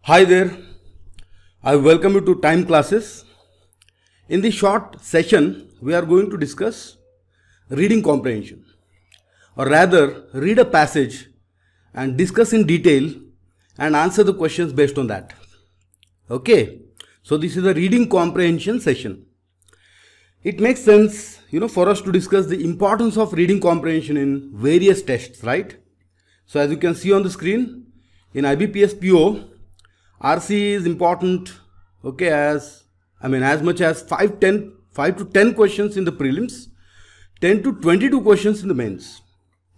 Hi there, I welcome you to Time Classes. In this short session, we are going to discuss reading comprehension, or rather read a passage and discuss in detail and answer the questions based on that. Okay, so this is a reading comprehension session. It makes sense, for us to discuss the importance of reading comprehension in various tests, right? So as you can see on the screen, in IBPS PO, RC is important, okay, as much as 5 to 10 questions in the prelims, 10 to 22 questions in the mains.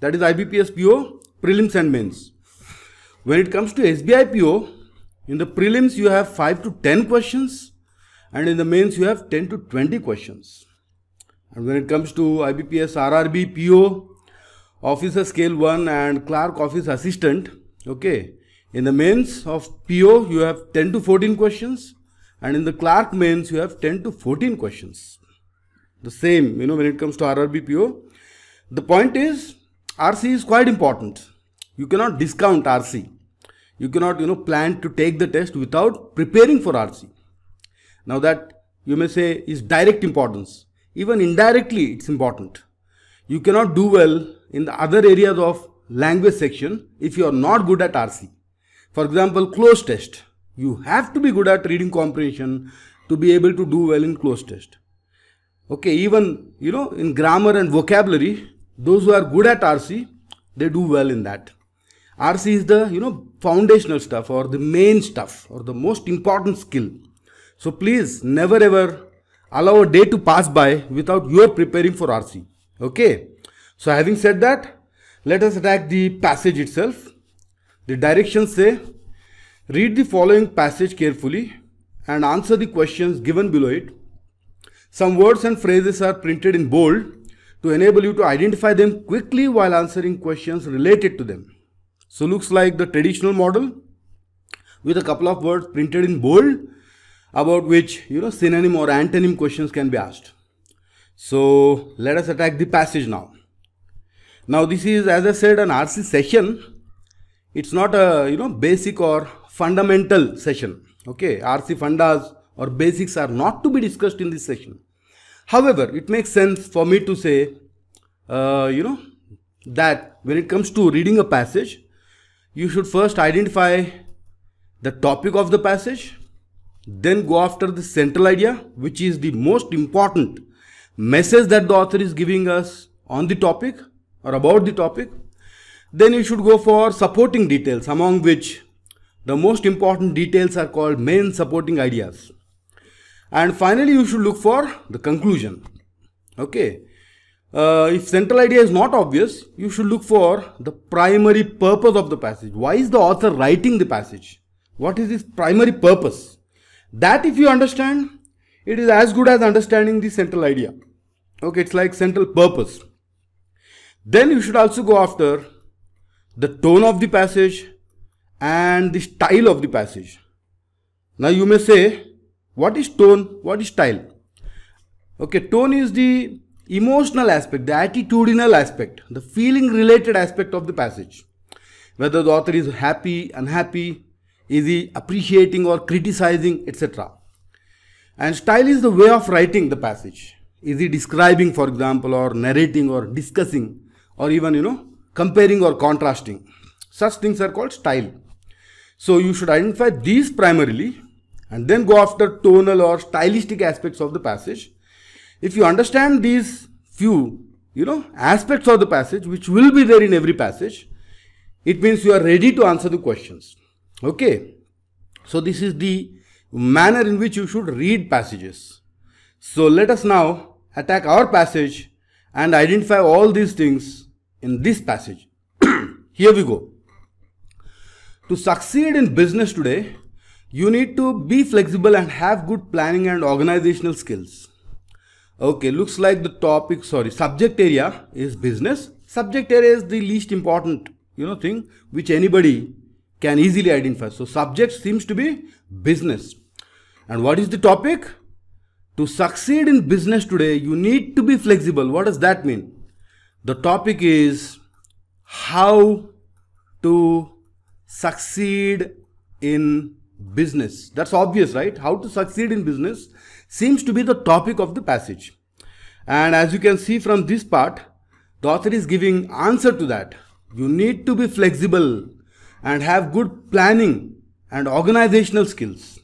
That is IBPS PO, prelims and mains. When it comes to SBI PO, in the prelims you have 5 to 10 questions and in the mains you have 10 to 20 questions. And when it comes to IBPS RRB PO, Officer Scale 1 and Clerk Office Assistant, okay, in the mains of PO, you have 10 to 14 questions, and in the clerk mains, you have 10 to 14 questions. The same, when it comes to RRB PO. The point is, RC is quite important. You cannot discount RC. You cannot, plan to take the test without preparing for RC. Now that, you may say, is direct importance. Even indirectly, it's important. You cannot do well in the other areas of language section if you are not good at RC. For example, closed test. You have to be good at reading comprehension to be able to do well in closed test. Okay, even, in grammar and vocabulary, those who are good at RC, they do well in that. RC is the, foundational stuff or the main stuff or the most important skill. So please never ever allow a day to pass by without you preparing for RC. Okay. So having said that, let us attack the passage itself. The directions say, read the following passage carefully and answer the questions given below it. Some words and phrases are printed in bold to enable you to identify them quickly while answering questions related to them. So looks like the traditional model with a couple of words printed in bold about which, synonym or antonym questions can be asked. So let us attack the passage now. Now this is, as I said, an RC session. It's not a basic or fundamental session. Okay, RC fundas or basics are not to be discussed in this session. However, it makes sense for me to say, that when it comes to reading a passage, you should first identify the topic of the passage, then go after the central idea, which is the most important message that the author is giving us on the topic or about the topic. Then you should go for supporting details, among which the most important details are called main supporting ideas. And finally, you should look for the conclusion. Okay. If central idea is not obvious, you should look for the primary purpose of the passage. Why is the author writing the passage? What is his primary purpose? That if you understand, it is as good as understanding the central idea. Okay, it's like central purpose. Then you should also go after the tone of the passage and the style of the passage. Now you may say, what is tone? What is style? Okay, tone is the emotional aspect, the attitudinal aspect, the feeling related aspect of the passage. Whether the author is happy, unhappy, is he appreciating or criticizing, etc. And style is the way of writing the passage. Is he describing, for example, or narrating or discussing or even, comparing or contrasting. Such things are called style. So you should identify these primarily and then go after tonal or stylistic aspects of the passage. If you understand these few, aspects of the passage, which will be there in every passage, it means you are ready to answer the questions. Okay. So this is the manner in which you should read passages. So let us now attack our passage and identify all these things in this passage. Here we go. To succeed in business today, you need to be flexible and have good planning and organizational skills. Okay, looks like the subject area is business. Subject area is the least important, thing which anybody can easily identify. So subject seems to be business. And what is the topic? To succeed in business today, you need to be flexible. What does that mean? The topic is how to succeed in business. That's obvious, right? How to succeed in business seems to be the topic of the passage. And as you can see from this part, the author is giving answer to that. You need to be flexible and have good planning and organizational skills.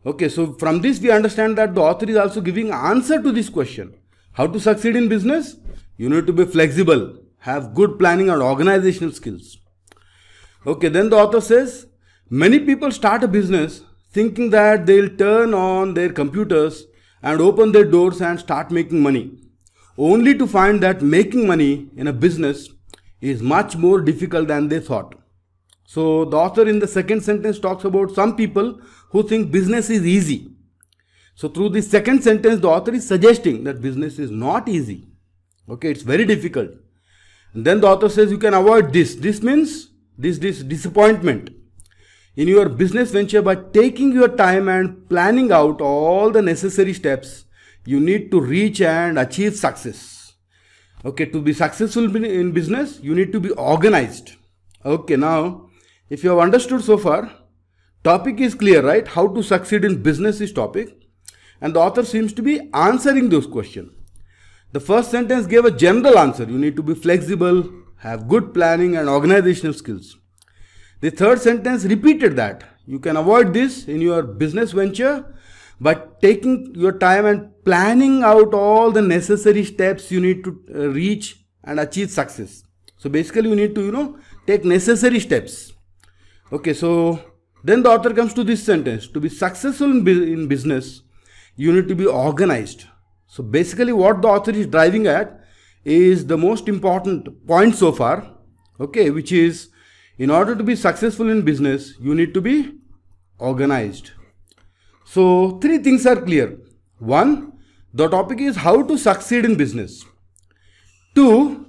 Okay, so from this we understand that the author is also giving answer to this question. How to succeed in business? You need to be flexible, have good planning and organizational skills. Okay, then the author says, many people start a business thinking that they'll turn on their computers and open their doors and start making money, only to find that making money in a business is much more difficult than they thought. So the author in the second sentence talks about some people who think business is easy. So through this second sentence, the author is suggesting that business is not easy. Okay, it's very difficult. And then the author says you can avoid this. This means this disappointment in your business venture by taking your time and planning out all the necessary steps you need to reach and achieve success. Okay, to be successful in business, you need to be organized. Okay, now if you have understood so far, topic is clear, right? How to succeed in business is topic, and the author seems to be answering those questions. The first sentence gave a general answer. You need to be flexible, have good planning and organizational skills. The third sentence repeated that. You can avoid this in your business venture by taking your time and planning out all the necessary steps you need to reach and achieve success. So basically you need to, take necessary steps. Okay, so then the author comes to this sentence. To be successful in business, you need to be organized. So basically what the author is driving at is the most important point so far, okay, which is in order to be successful in business, you need to be organized. So three things are clear. One, the topic is how to succeed in business. Two,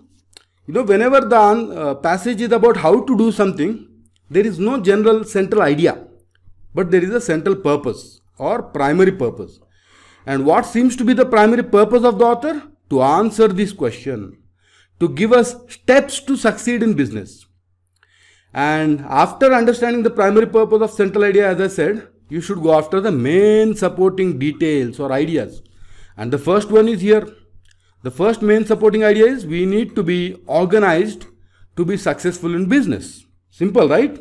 whenever the passage is about how to do something, there is no general central idea, but there is a central purpose or primary purpose. And what seems to be the primary purpose of the author? To answer this question, to give us steps to succeed in business. And after understanding the primary purpose of central idea, as I said, you should go after the main supporting details or ideas. And the first one is here. The first main supporting idea is we need to be organized to be successful in business. Simple, right?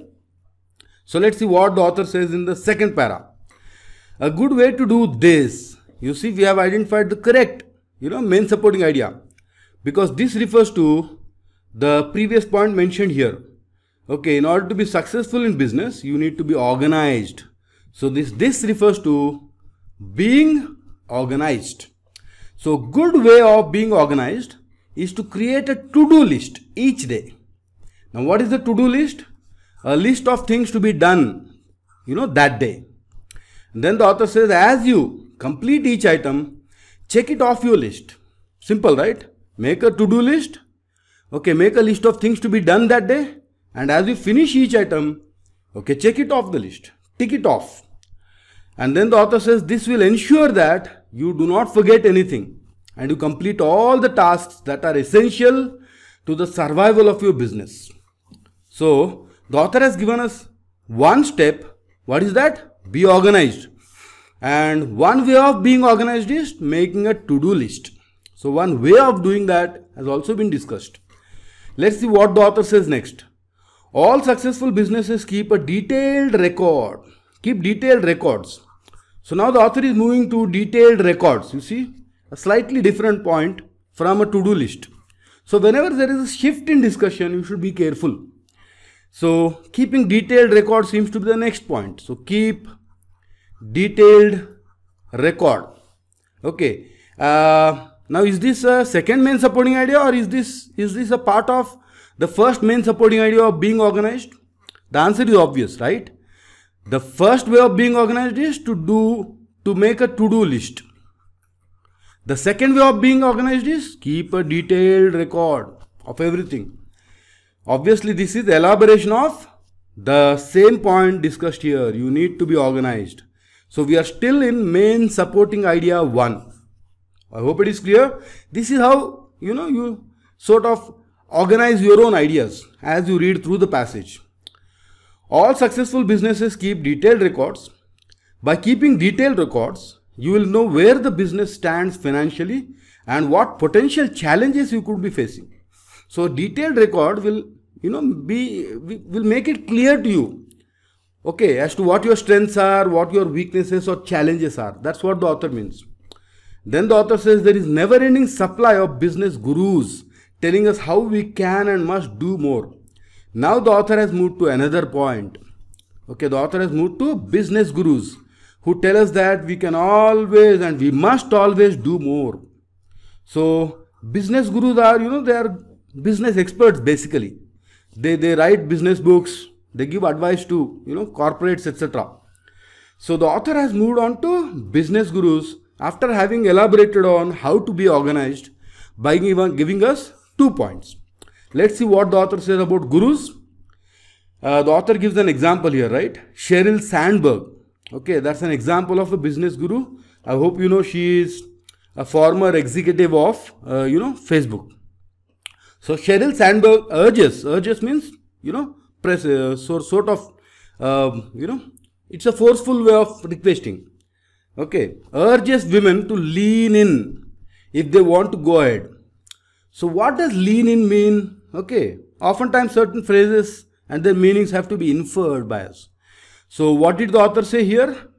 So let's see what the author says in the second para. A good way to do this. You see, we have identified the correct, main supporting idea, because this refers to the previous point mentioned here. Okay, in order to be successful in business, you need to be organized. So this refers to being organized. So good way of being organized is to create a to-do list each day. Now what is the to-do list? A list of things to be done, that day. And then the author says as you complete each item, check it off your list. Simple, right? Make a to-do list. Okay, make a list of things to be done that day. And as you finish each item, okay, check it off the list. Tick it off. And then the author says this will ensure that you do not forget anything and you complete all the tasks that are essential to the survival of your business. So the author has given us one step. What is that? Be organized. And one way of being organized is making a to-do list. So one way of doing that has also been discussed. Let's see what the author says next. All successful businesses keep a detailed record. Keep detailed records. So now the author is moving to detailed records. You see, a slightly different point from a to-do list. So whenever there is a shift in discussion, you should be careful. So keeping detailed record seems to be the next point. So keep detailed record. Okay. Now is this a second main supporting idea, or is this a part of the first main supporting idea of being organized? The answer is obvious, right? The first way of being organized is to make a to-do list. The second way of being organized is keep a detailed record of everything. Obviously, this is the elaboration of the same point discussed here. You need to be organized. So we are still in main supporting idea 1. I hope it is clear. This is how, you sort of organize your own ideas as you read through the passage. All successful businesses keep detailed records. By keeping detailed records, you will know where the business stands financially and what potential challenges you could be facing. So detailed record will will make it clear to you, okay, as to what your strengths are, what your weaknesses or challenges are. That's what the author means. Then the author says there is never-ending supply of business gurus telling us how we can and must do more. Now the author has moved to another point. Okay, the author has moved to business gurus who tell us that we can always and we must always do more. So business gurus are, they are business experts basically. They write business books, they give advice to, corporates, etc. So the author has moved on to business gurus after having elaborated on how to be organized by giving us 2 points. Let's see what the author says about gurus. The author gives an example here, right? Sheryl Sandberg. Okay, that's an example of a business guru. I hope you know she is a former executive of, Facebook. So Sheryl Sandberg urges means, it's a forceful way of requesting. Okay, urges women to lean in if they want to go ahead. So what does lean in mean? Okay, oftentimes certain phrases and their meanings have to be inferred by us. So what did the author say here?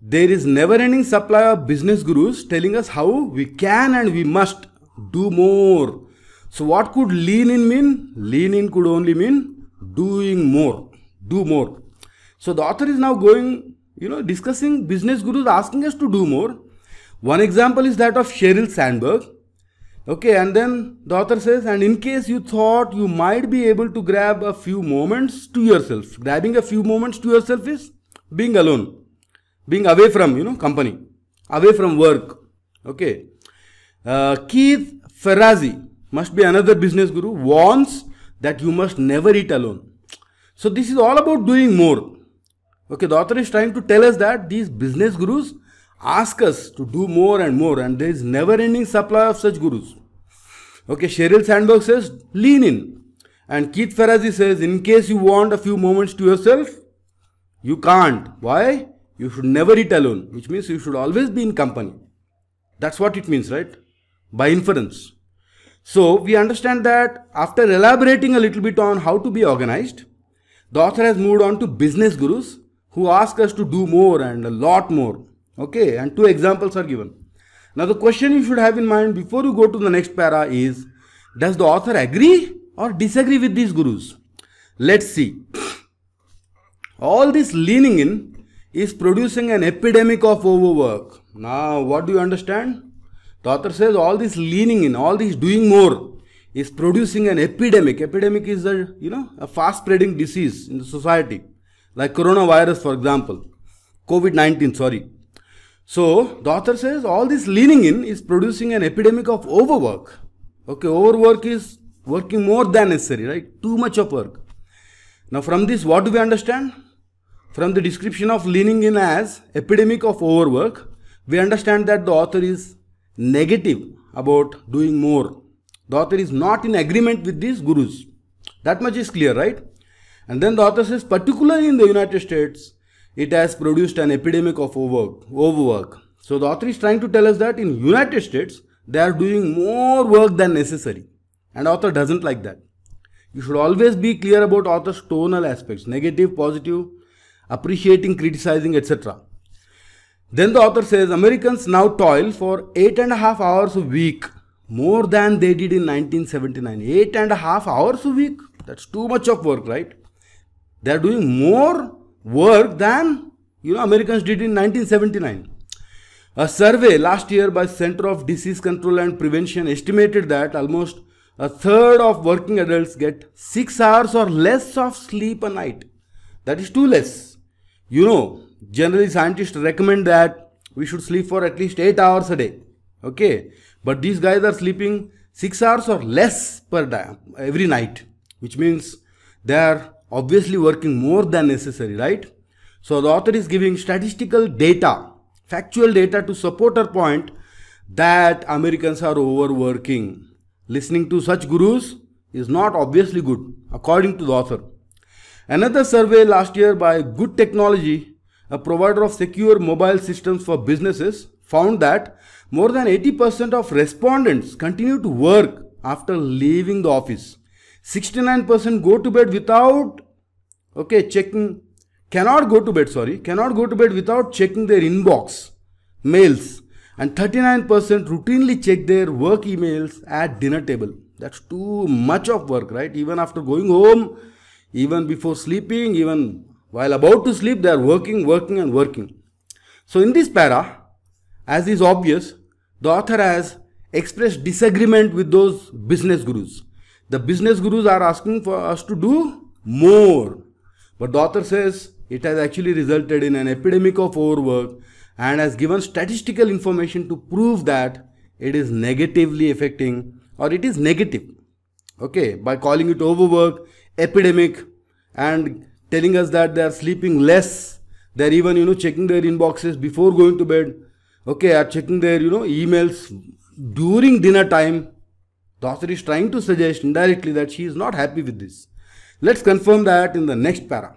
There is never-ending supply of business gurus telling us how we can and we must do more. So what could lean in mean? Lean in could only mean doing more, do more. So the author is now going, discussing business gurus asking us to do more. One example is that of Sheryl Sandberg. Okay, and then the author says, and in case you thought you might be able to grab a few moments to yourself. Grabbing a few moments to yourself is being alone, being away from, company, away from work. Okay. Keith Ferrazzi must be another business guru, warns that you must never eat alone. So this is all about doing more. Okay, the author is trying to tell us that these business gurus ask us to do more and more, and there is never-ending supply of such gurus. Okay, Sheryl Sandberg says, lean in. And Keith Ferrazzi says, in case you want a few moments to yourself, you can't. Why? You should never eat alone, which means you should always be in company. That's what it means, right? By inference. So we understand that after elaborating a little bit on how to be organized, the author has moved on to business gurus who ask us to do more and a lot more. Okay, and 2 examples are given. Now the question you should have in mind before you go to the next para is, does the author agree or disagree with these gurus? Let's see. All this leaning in is producing an epidemic of overwork. Now what do you understand? The author says all this leaning in, all this doing more is producing an epidemic. Epidemic is a fast spreading disease in the society, like coronavirus, for example, COVID-19, sorry. So the author says all this leaning in is producing an epidemic of overwork. Okay, overwork is working more than necessary, right? Too much of work. Now from this, what do we understand? From the description of leaning in as epidemic of overwork, we understand that the author is negative about doing more. The author is not in agreement with these gurus. That much is clear, right? And then the author says, particularly in the United States, it has produced an epidemic of overwork. So the author is trying to tell us that in United States, they are doing more work than necessary. And author doesn't like that. You should always be clear about author's tonal aspects, negative, positive, appreciating, criticizing, etc. Then the author says, Americans now toil for 8.5 hours a week, more than they did in 1979. 8.5 hours a week? That's too much of work, right? They are doing more work than Americans did in 1979. A survey last year by Center of Disease Control and Prevention estimated that almost a third of working adults get 6 hours or less of sleep a night. That is too less. Generally scientists recommend that we should sleep for at least 8 hours a day. Okay, but these guys are sleeping 6 hours or less per day every night, which means they are obviously working more than necessary, right? So the author is giving statistical data, factual data to support her point that Americans are overworking. Listening to such gurus is not obviously good, according to the author. Another survey last year by Good Technology, a provider of secure mobile systems for businesses, found that more than 80% of respondents continue to work after leaving the office. 69% go to bed without cannot go to bed without checking their inbox, mails, and 39% routinely check their work emails at dinner table. That's too much of work, right? Even after going home, even before sleeping, even while about to sleep, they are working. So in this para, as is obvious, the author has expressed disagreement with those business gurus. The business gurus are asking for us to do more. But the author says it has actually resulted in an epidemic of overwork and has given statistical information to prove that it is negatively affecting, or it is negative. Okay, by calling it overwork, epidemic, and telling us that they are sleeping less, they are even checking their inboxes before going to bed, okay, are checking their emails during dinner time. The author is trying to suggest indirectly that she is not happy with this. Let's confirm that in the next para.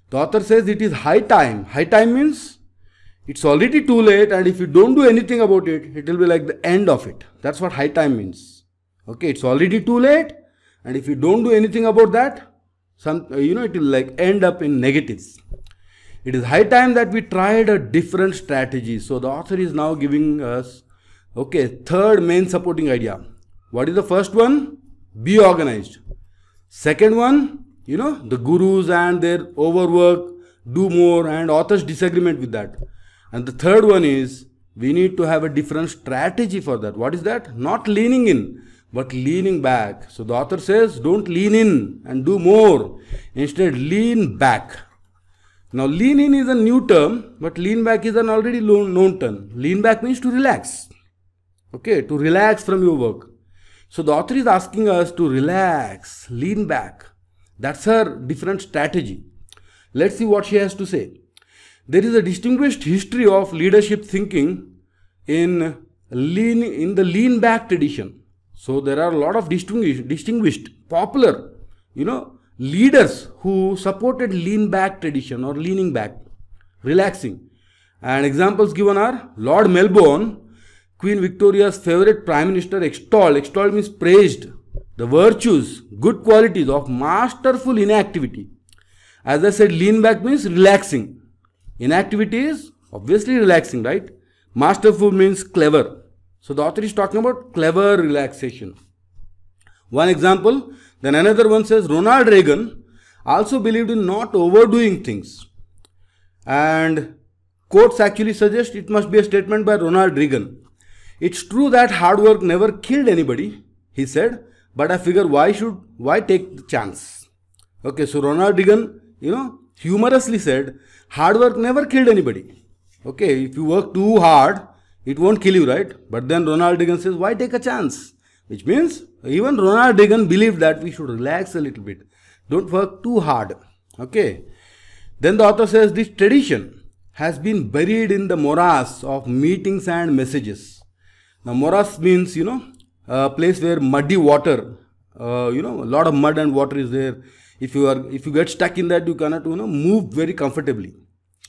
The author says it is high time. High time means it's already too late, and if you don't do anything about it, it will be like the end of it. That's what high time means. Okay, it's already too late, and if you don't do anything about that, it will like end up in negatives. It is high time that we tried a different strategy. So the author is now giving us, third main supporting idea. What is the first one? Be organized. Second one, the gurus and their overwork, do more, and author's disagreement with that. And the third one is, we need to have a different strategy for that. What is that? Not leaning in, but leaning back. So the author says, don't lean in and do more. Instead, lean back. Now, lean in is a new term, but lean back is an already known term. Lean back means to relax. Okay, to relax from your work. So the author is asking us to relax, lean back. That's her different strategy. Let's see what she has to say. There is a distinguished history of leadership thinking in the lean back tradition. So there are a lot of distinguished, popular, leaders who supported lean back tradition or leaning back, relaxing. And examples given are Lord Melbourne, Queen Victoria's favorite Prime Minister, extolled means praised the virtues, good qualities of masterful inactivity. As I said, lean back means relaxing. Inactivity is obviously relaxing, right? Masterful means clever. So the author is talking about clever relaxation. One example, then another one says Ronald Reagan also believed in not overdoing things. And quotes actually suggest it must be a statement by Ronald Reagan. It's true that hard work never killed anybody, he said, but I figure why take the chance? Okay, so Ronald Reagan, humorously said, hard work never killed anybody. Okay, if you work too hard, it won't kill you, right? But then Ronald Reagan says, why take a chance? Which means even Ronald Reagan believed that we should relax a little bit. Don't work too hard. Okay. Then the author says this tradition has been buried in the morass of meetings and messages. Now morass means, a place where muddy water, a lot of mud and water is there. If you get stuck in that, you cannot, move very comfortably.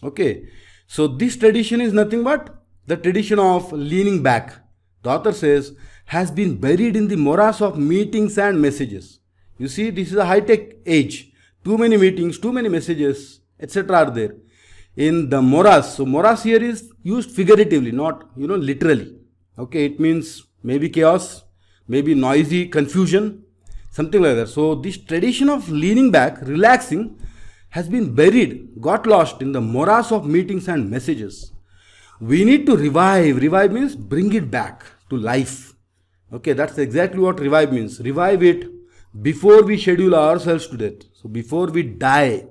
Okay. So this tradition is nothing but the tradition of leaning back. The author says has been buried in the morass of meetings and messages. You see, this is a high-tech age. Too many meetings, too many messages, etc. are there in the morass. So morass here is used figuratively, not literally. Okay, it means maybe chaos, maybe noisy confusion, something like that. So this tradition of leaning back, relaxing, has been buried, got lost in the morass of meetings and messages. We need to revive. Revive means bring it back to life. Okay, that's exactly what revive means. Revive it before we schedule ourselves to death. So before we die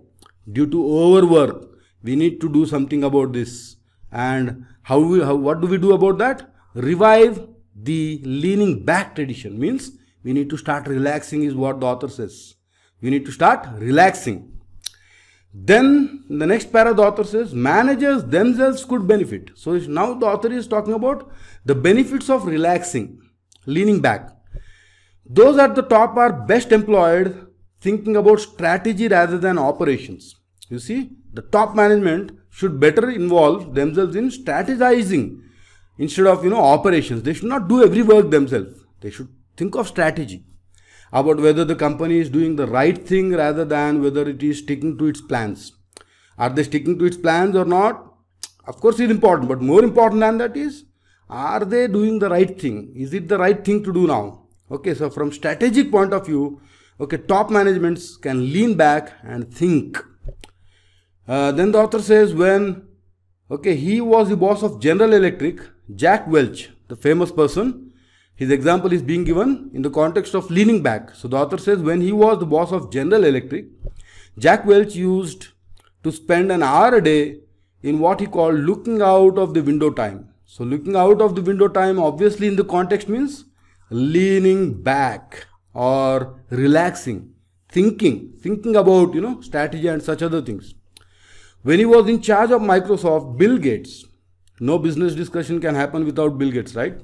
due to overwork, we need to do something about this. And what do we do about that? Revive the leaning back tradition. Means we need to start relaxing is what the author says. We need to start relaxing. Then in the next para the author says managers themselves could benefit. So now the author is talking about the benefits of relaxing, leaning back. Those at the top are best employed thinking about strategy rather than operations. You see, the top management should better involve themselves in strategizing instead of, operations. They should not do every work themselves. They should think of strategy about whether the company is doing the right thing rather than whether it is sticking to its plans. Are they sticking to its plans or not? Of course, it's important, but more important than that is, are they doing the right thing? Is it the right thing to do now? Okay, so from strategic point of view, okay, top managements can lean back and think. Then the author says when, he was the boss of General Electric, Jack Welch, the famous person, his example is being given in the context of leaning back. So the author says when he was the boss of General Electric, Jack Welch used to spend an hour a day in what he called looking out of the window time. So looking out of the window time obviously in the context means leaning back or relaxing, thinking about, strategy and such other things. When he was in charge of Microsoft, Bill Gates, no business discussion can happen without Bill Gates, right?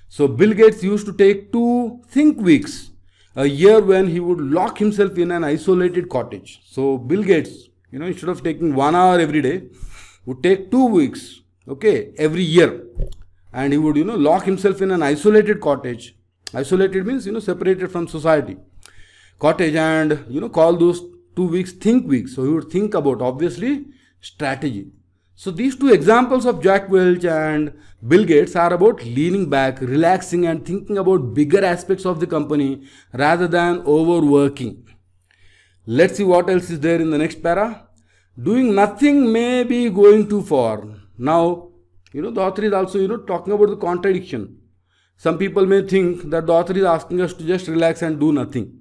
So Bill Gates used to take 2 think weeks a year when he would lock himself in an isolated cottage. So Bill Gates, instead of taking 1 hour every day, would take 2 weeks, every year. And he would, lock himself in an isolated cottage. Isolated means, separated from society. Cottage, and, call those 2 weeks think weeks. So he would think about, obviously, strategy. So these 2 examples of Jack Welch and Bill Gates are about leaning back, relaxing and thinking about bigger aspects of the company rather than overworking. Let's see what else is there in the next para. Doing nothing may be going too far. Now, the author is also, talking about the contradiction. Some people may think that the author is asking us to just relax and do nothing.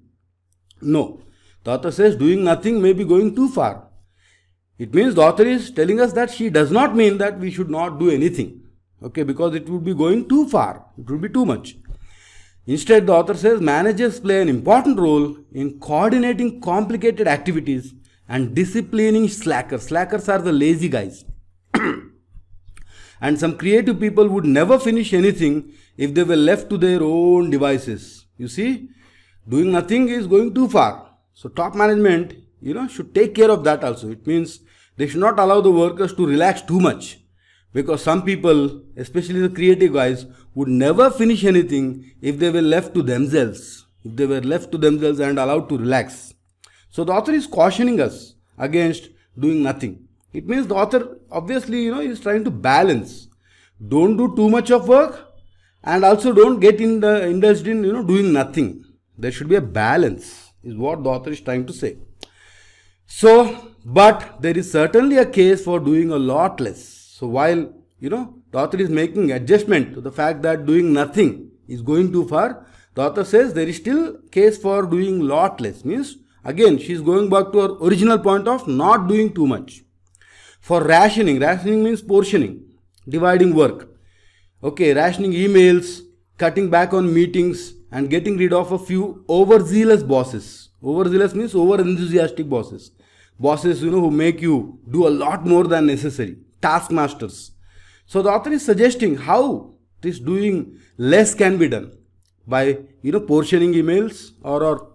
No. The author says doing nothing may be going too far. It means the author is telling us that she does not mean that we should not do anything. Because it would be going too far. It would be too much. Instead, the author says managers play an important role in coordinating complicated activities and disciplining slackers. Slackers are the lazy guys. And some creative people would never finish anything if they were left to their own devices. You see, doing nothing is going too far. So top management, should take care of that also. It means they should not allow the workers to relax too much. Because some people, especially the creative guys, would never finish anything if they were left to themselves. If they were left to themselves and allowed to relax. So the author is cautioning us against doing nothing. It means the author obviously, is trying to balance. Don't do too much of work and also don't get indulged in, doing nothing. There should be a balance, is what the author is trying to say. So, but there is certainly a case for doing a lot less. So while, the author is making adjustment to the fact that doing nothing is going too far, the author says there is still case for doing lot less. Means, again, she is going back to her original point of not doing too much. For rationing means portioning, dividing work. Rationing emails, cutting back on meetings and getting rid of a few overzealous bosses. Overzealous means over-enthusiastic bosses. Bosses, who make you do a lot more than necessary. Taskmasters. So the author is suggesting how this doing less can be done. By, portioning emails or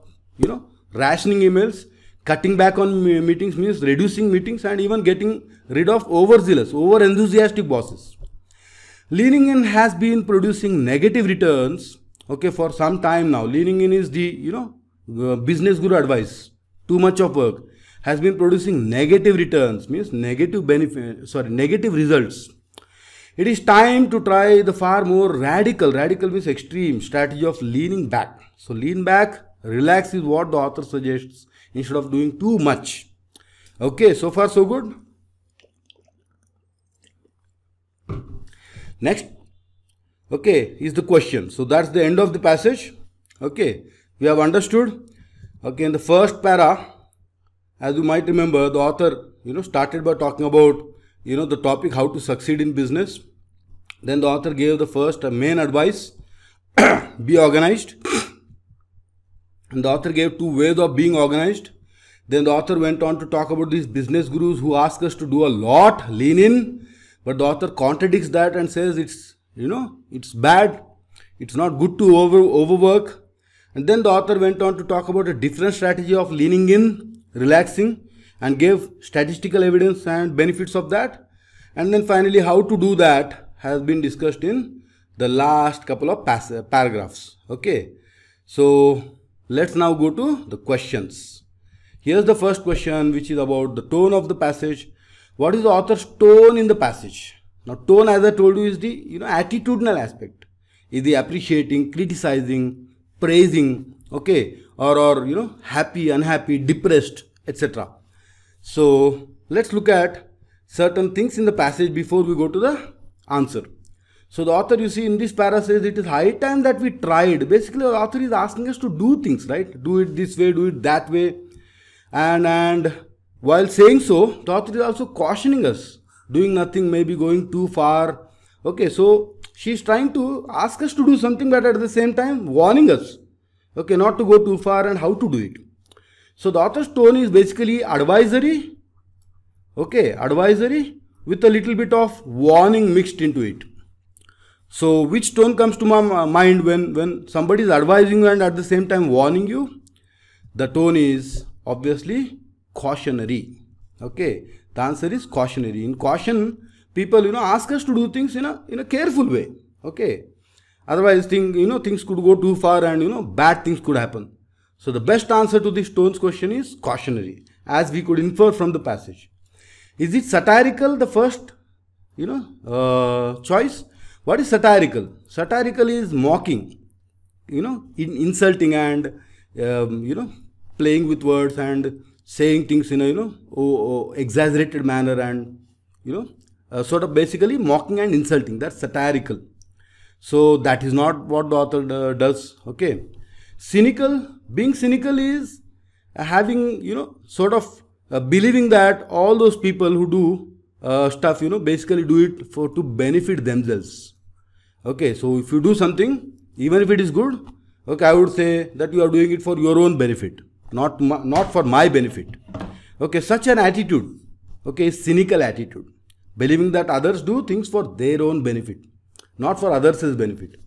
rationing emails. Cutting back on meetings means reducing meetings and even getting rid of overzealous, over-enthusiastic bosses. Leaning in has been producing negative returns, for some time now. Leaning in is the, business guru advice. Too much of work has been producing negative returns, means negative results. It is time to try the far more radical means extreme strategy of leaning back. So lean back, relax is what the author suggests instead of doing too much. So far so good. Next, is the question. So that's the end of the passage. We have understood. In the first para, as you might remember, the author, started by talking about, the topic how to succeed in business. Then the author gave the first main advice, be organized. And the author gave 2 ways of being organized. Then the author went on to talk about these business gurus who ask us to do a lot, lean in. But the author contradicts that and says it's, it's bad. It's not good to overwork. And then the author went on to talk about a different strategy of leaning in, relaxing, and gave statistical evidence and benefits of that. And then finally, how to do that has been discussed in the last couple of paragraphs. Okay, so let's now go to the questions. Here's the first question, which is about the tone of the passage. What is the author's tone in the passage? Now, tone, as I told you, is the attitudinal aspect. Is the appreciating, criticizing, praising, okay, or happy, unhappy, depressed, etc. So let's look at certain things in the passage before we go to the answer. So the author, you see, in this para says it is high time that we tried. Basically, the author is asking us to do things, right? Do it this way, do it that way. And while saying so, the author is also cautioning us. Doing nothing may be going too far. Okay, so she is trying to ask us to do something, but at the same time warning us, okay, not to go too far and how to do it. So the author's tone is basically advisory, okay, advisory with a little bit of warning mixed into it. So which tone comes to my mind when somebody is advising you and at the same time warning you? The tone is obviously cautionary. Okay, the answer is cautionary. In caution, people ask us to do things in a careful way. Okay, otherwise things could go too far and bad things could happen. So the best answer to this tone's question is cautionary, as we could infer from the passage. Is it satirical? The first choice. What is satirical? Satirical is mocking, insulting and playing with words and saying things in a exaggerated manner and sort of basically mocking and insulting. That's satirical. So that is not what the author does. Okay. Cynical. Being cynical is having sort of believing that all those people who do stuff basically do it to benefit themselves. Okay, so if you do something, even if it is good, okay, I would say that you are doing it for your own benefit, not for my benefit. Okay, such an attitude, okay, is cynical attitude, believing that others do things for their own benefit, not for others' benefit.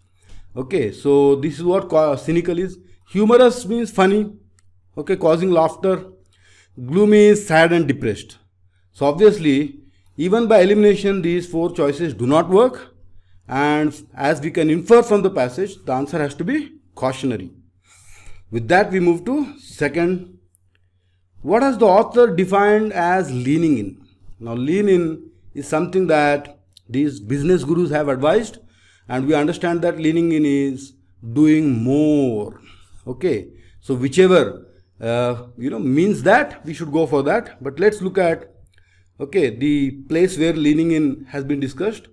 Okay, so this is what cynical is. Humorous means funny, okay, causing laughter. Gloomy is sad and depressed. So obviously, even by elimination, these four choices do not work. And as we can infer from the passage, the answer has to be cautionary. With that, we move to second. What has the author defined as leaning in? Now, lean in is something that these business gurus have advised, and we understand that leaning in is doing more. Okay, so whichever means that, we should go for that. But let's look at the place where leaning in has been discussed.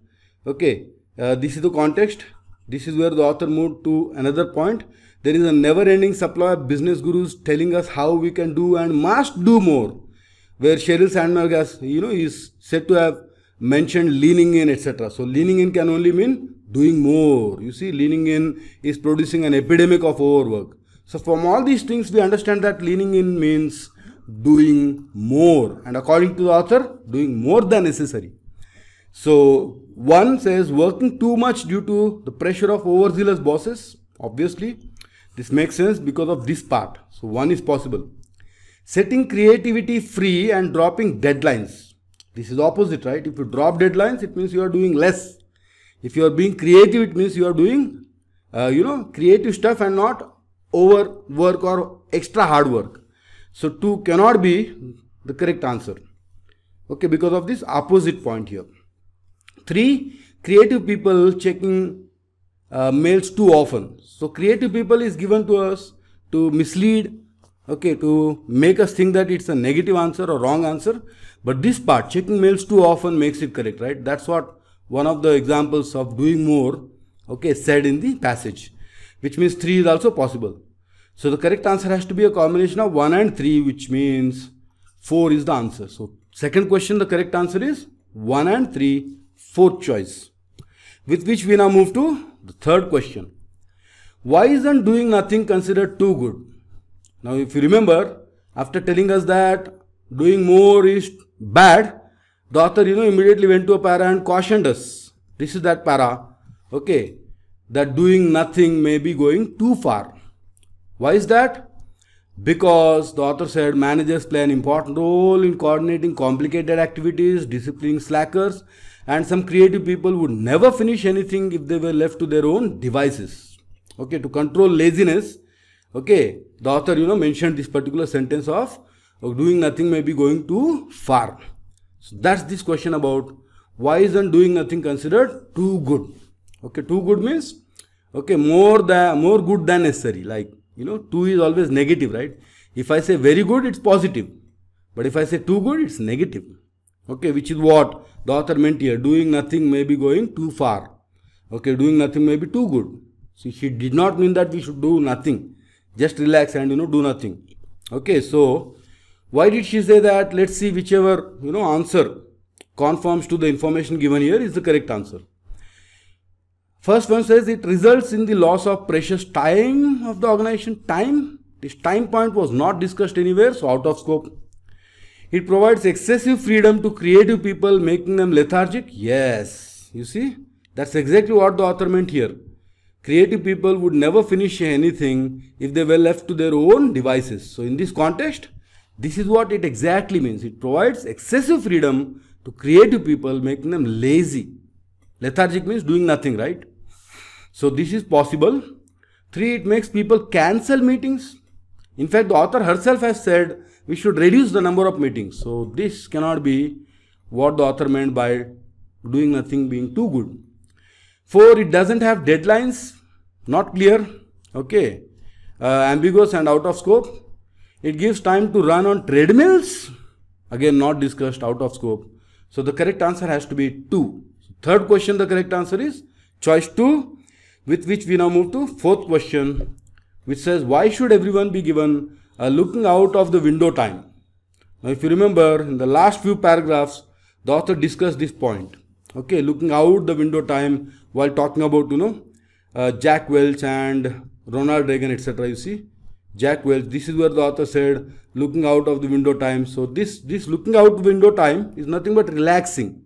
Okay. This is the context. This is where the author moved to another point. There is a never-ending supply of business gurus telling us how we can do and must do more. Where Sheryl Sandberg has, is said to have mentioned leaning in, etc. So leaning in can only mean doing more. You see, leaning in is producing an epidemic of overwork. So from all these things, we understand that leaning in means doing more. And according to the author, doing more than necessary. So one says working too much due to the pressure of overzealous bosses. Obviously, this makes sense because of this part. So one is possible. Setting creativity free and dropping deadlines. This is opposite, right? If you drop deadlines, it means you are doing less. If you are being creative, it means you are doing, creative stuff and not overwork or extra hard work. So 2 cannot be the correct answer. Okay, because of this opposite point here. 3, creative people checking mails too often. So creative people is given to us to mislead, okay, to make us think that it's a negative answer or wrong answer. But this part, checking mails too often, makes it correct, right? That's what one of the examples of doing more, okay, said in the passage, which means 3 is also possible. So the correct answer has to be a combination of 1 and 3, which means 4 is the answer. So second question, the correct answer is 1 and 3. Fourth choice, with which we now move to the third question. Why isn't doing nothing considered too good? Now, if you remember, after telling us that doing more is bad, the author, immediately went to a para and cautioned us. This is that para, okay, that doing nothing may be going too far. Why is that? Because the author said managers play an important role in coordinating complicated activities, disciplining slackers, and some creative people would never finish anything if they were left to their own devices. Okay, to control laziness, okay, the author, mentioned this particular sentence of doing nothing may be going too far. So that's this question about why isn't doing nothing considered too good? Okay, too good means, okay, more good than necessary. Like, too is always negative, right? If I say very good, it's positive. But if I say too good, it's negative. Okay, which is what the author meant here. Doing nothing may be going too far. Okay, doing nothing may be too good. See, she did not mean that we should do nothing. Just relax and, do nothing. Okay, so why did she say that? Let's see whichever, answer conforms to the information given here is the correct answer. First one says it results in the loss of precious time of the organization. Time. This time point was not discussed anywhere, so out of scope. It provides excessive freedom to creative people, making them lethargic. Yes, you see, that's exactly what the author meant here. Creative people would never finish anything if they were left to their own devices. So in this context, this is what it exactly means. It provides excessive freedom to creative people, making them lazy. Lethargic means doing nothing, right? So this is possible. 3, it makes people cancel meetings. In fact, the author herself has said we should reduce the number of meetings. So this cannot be what the author meant by doing nothing being too good. 4, it doesn't have deadlines. Not clear. Okay. Ambiguous and out of scope. It gives time to run on treadmills. Again, not discussed, out of scope. So the correct answer has to be 2. Third question, the correct answer is choice 2. With which we now move to fourth question, which says, why should everyone be given a looking out of the window time? Now, if you remember, in the last few paragraphs, the author discussed this point. Okay, looking out the window time while talking about, Jack Welch and Ronald Reagan, etc. You see, Jack Welch, this is where the author said, looking out of the window time. So this looking out the window time is nothing but relaxing.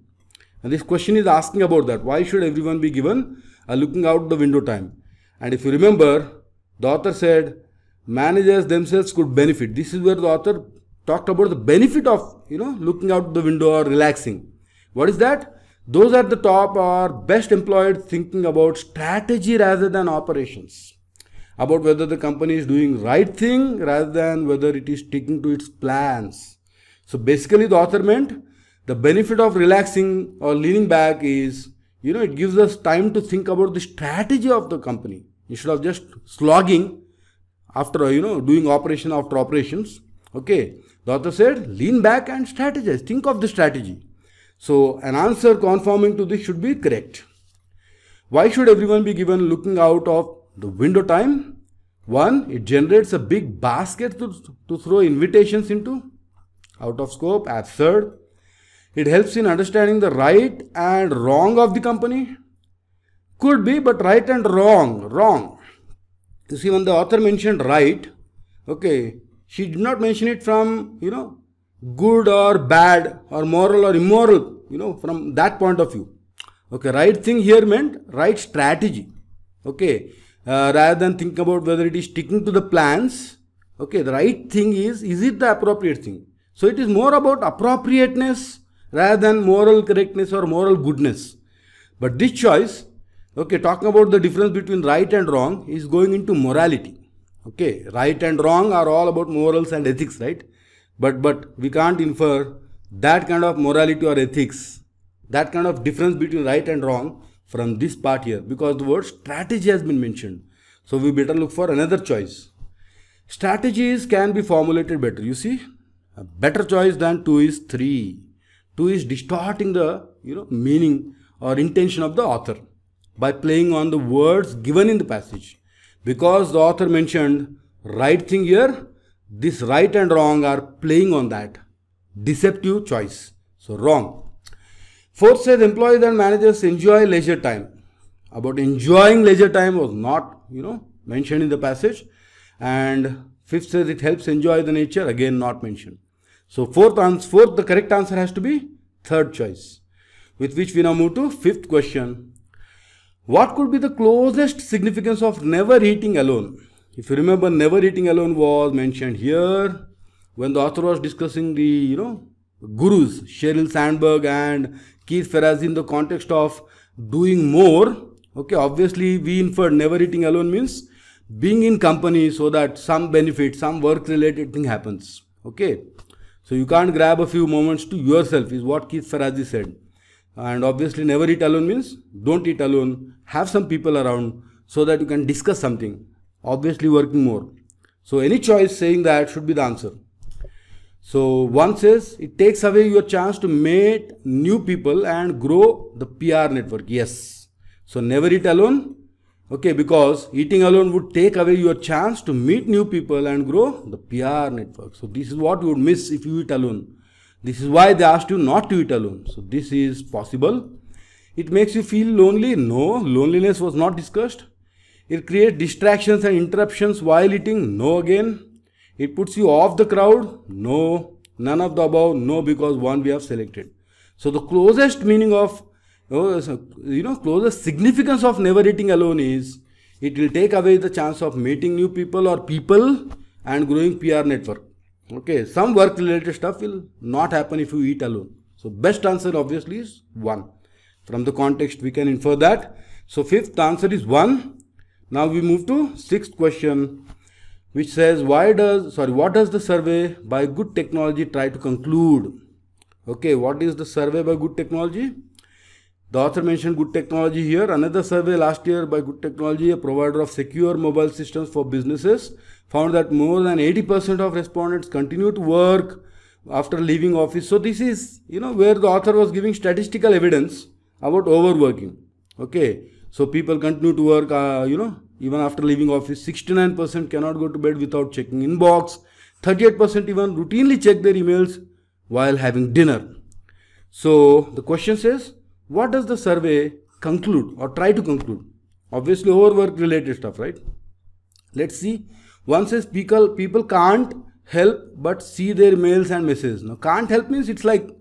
And this question is asking about that. Why should everyone be given looking out the window time? And if you remember, the author said managers themselves could benefit. This is where the author talked about the benefit of looking out the window or relaxing. What is that? Those at the top are best employed thinking about strategy rather than operations, about whether the company is doing right thing rather than whether it is sticking to its plans. So basically the author meant the benefit of relaxing or leaning back is it gives us time to think about the strategy of the company instead of just slogging after, doing operation after operations. Okay. The author said, lean back and strategize. Think of the strategy. So an answer conforming to this should be correct. Why should everyone be given looking out of the window time? 1, it generates a big basket to throw invitations into. Out of scope. Absurd. It helps in understanding the right and wrong of the company. Could be, but right and wrong. You see, when the author mentioned right, okay, she did not mention it from, good or bad or moral or immoral, from that point of view. Okay, right thing here meant right strategy. Okay, rather than think about whether it is sticking to the plans. Okay, the right thing is it the appropriate thing? So it is more about appropriateness rather than moral correctness or moral goodness. But this choice, okay, talking about the difference between right and wrong is going into morality. Okay, right and wrong are all about morals and ethics, right? But we can't infer that kind of morality or ethics, that kind of difference between right and wrong from this part here, because the word strategy has been mentioned. So we better look for another choice. Strategies can be formulated better. You see, a better choice than 2 is 3. 2 is distorting the meaning or intention of the author by playing on the words given in the passage. Because the author mentioned right thing here, this right and wrong are playing on that. Deceptive choice. So wrong. 4th says employees and managers enjoy leisure time. About enjoying leisure time was not mentioned in the passage. And 5th says it helps enjoy the nature, again not mentioned. So fourth, the correct answer has to be 3rd choice. With which we now move to 5th question. What could be the closest significance of never eating alone? If you remember, never eating alone was mentioned here when the author was discussing the, gurus, Sheryl Sandberg and Keith Ferrazzi, in the context of doing more. Okay, obviously we inferred never eating alone means being in company so that some benefit, some work related thing happens. Okay, so you can't grab a few moments to yourself is what Keith Ferrazzi said. And obviously never eat alone means don't eat alone, have some people around so that you can discuss something, obviously working more. So any choice saying that should be the answer. So one says it takes away your chance to meet new people and grow the PR network. Yes. So never eat alone. Okay, because eating alone would take away your chance to meet new people and grow the PR network. So this is what you would miss if you eat alone. This is why they asked you not to eat alone. So this is possible. It makes you feel lonely. No, loneliness was not discussed. It creates distractions and interruptions while eating. No again. It puts you off the crowd. No, none of the above. No, because one we have selected. So the closest meaning of, closest significance of never eating alone is it will take away the chance of meeting new people or people and growing PR network. Okay, some work related stuff will not happen if you eat alone. So best answer obviously is 1. From the context we can infer that. So fifth answer is 1. Now we move to sixth question, which says what does the survey by Good Technology try to conclude? Okay, what is the survey by Good Technology? The author mentioned Good Technology here. Another survey last year by Good Technology, a provider of secure mobile systems for businesses, found that more than 80% of respondents continue to work after leaving office. So this is, where the author was giving statistical evidence about overworking. Okay, so people continue to work, even after leaving office. 69% cannot go to bed without checking inbox. 38% even routinely check their emails while having dinner. So the question says, what does the survey conclude or try to conclude? Obviously overwork related stuff, right? Let's see. One says people can't help but see their mails and messages. Now can't help means it's like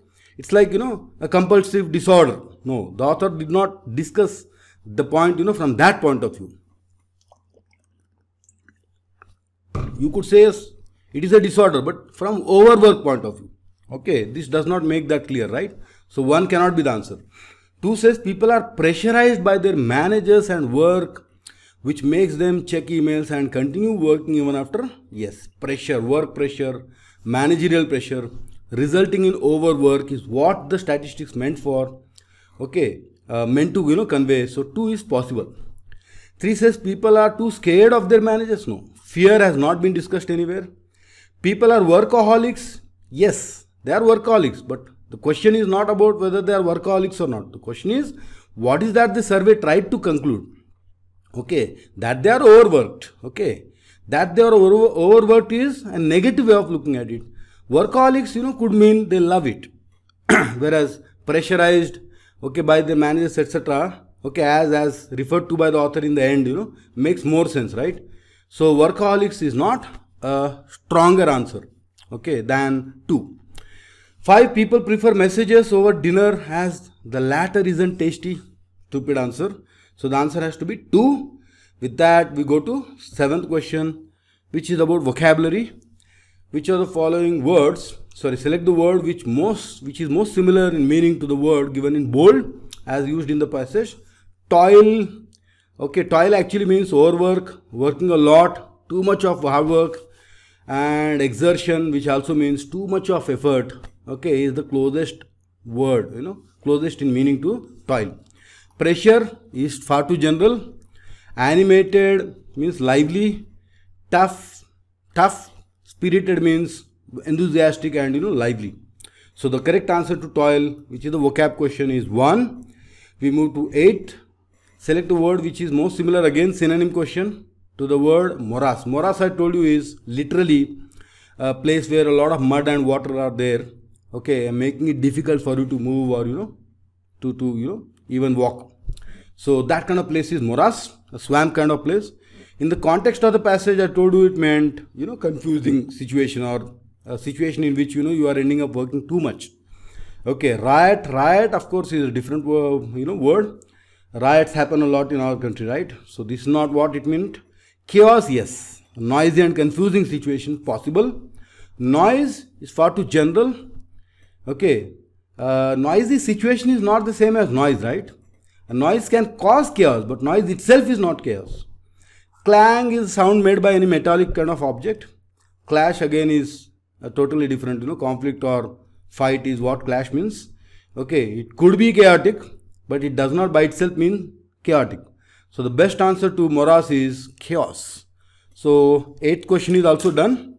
a compulsive disorder. No, the author did not discuss the point from that point of view. You could say yes, it is a disorder, but from overwork point of view. Okay, this does not make that clear, right? So 1 cannot be the answer. 2 says people are pressurized by their managers and work, which makes them check emails and continue working even after. Yes, pressure, work pressure, managerial pressure resulting in overwork is what the statistics meant for. Okay, meant to convey. So 2 is possible. 3 says people are too scared of their managers. No, fear has not been discussed anywhere. People are workaholics. Yes, they are workaholics, but the question is not about whether they are workaholics or not. The question is, what is that the survey tried to conclude? Okay, that they are overworked. Okay, that they are overworked is a negative way of looking at it. Workaholics, could mean they love it. Whereas pressurized, okay, by the managers, etc. Okay, as referred to by the author in the end, makes more sense, right? So workaholics is not a stronger answer, okay, than 2. 5 people prefer messages over dinner as the latter isn't tasty. Stupid answer. So the answer has to be 2. With that, we go to 7th question, which is about vocabulary. Which of the following words, select the word which is most similar in meaning to the word given in bold as used in the passage. Toil. Okay, toil actually means overwork, working a lot, too much of hard work. And exertion, which also means too much of effort, okay, is the closest word, closest in meaning to toil. Pressure is far too general. Animated means lively. Tough, spirited means enthusiastic and lively. So the correct answer to toil, which is the vocab question, is 1. We move to 8. Select the word which is most similar, again synonym question, to the word morass. Morass, I told you, is literally a place where a lot of mud and water are there, okay, making it difficult for you to move or to even walk. So that kind of place is morass, a swamp kind of place. In the context of the passage, I told you it meant confusing situation or a situation in which you are ending up working too much. Okay, riot of course is a different word. Riots happen a lot in our country, right? So this is not what it meant. Chaos, yes. noisy and confusing situation possible. Noise is far too general. Okay, noisy situation is not the same as noise, right? A noise can cause chaos, but noise itself is not chaos. Clang is sound made by any metallic kind of object. Clash again is a totally different, conflict or fight is what clash means. Okay, it could be chaotic, but it does not by itself mean chaotic. So the best answer to morass is chaos. So 8th question is also done.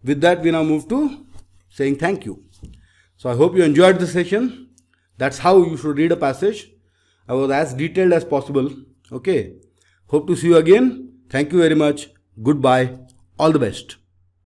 With that, we now move to saying thank you. So I hope you enjoyed the session. That's how you should read a passage. I was as detailed as possible. Okay. Hope to see you again. Thank you very much. Goodbye. All the best.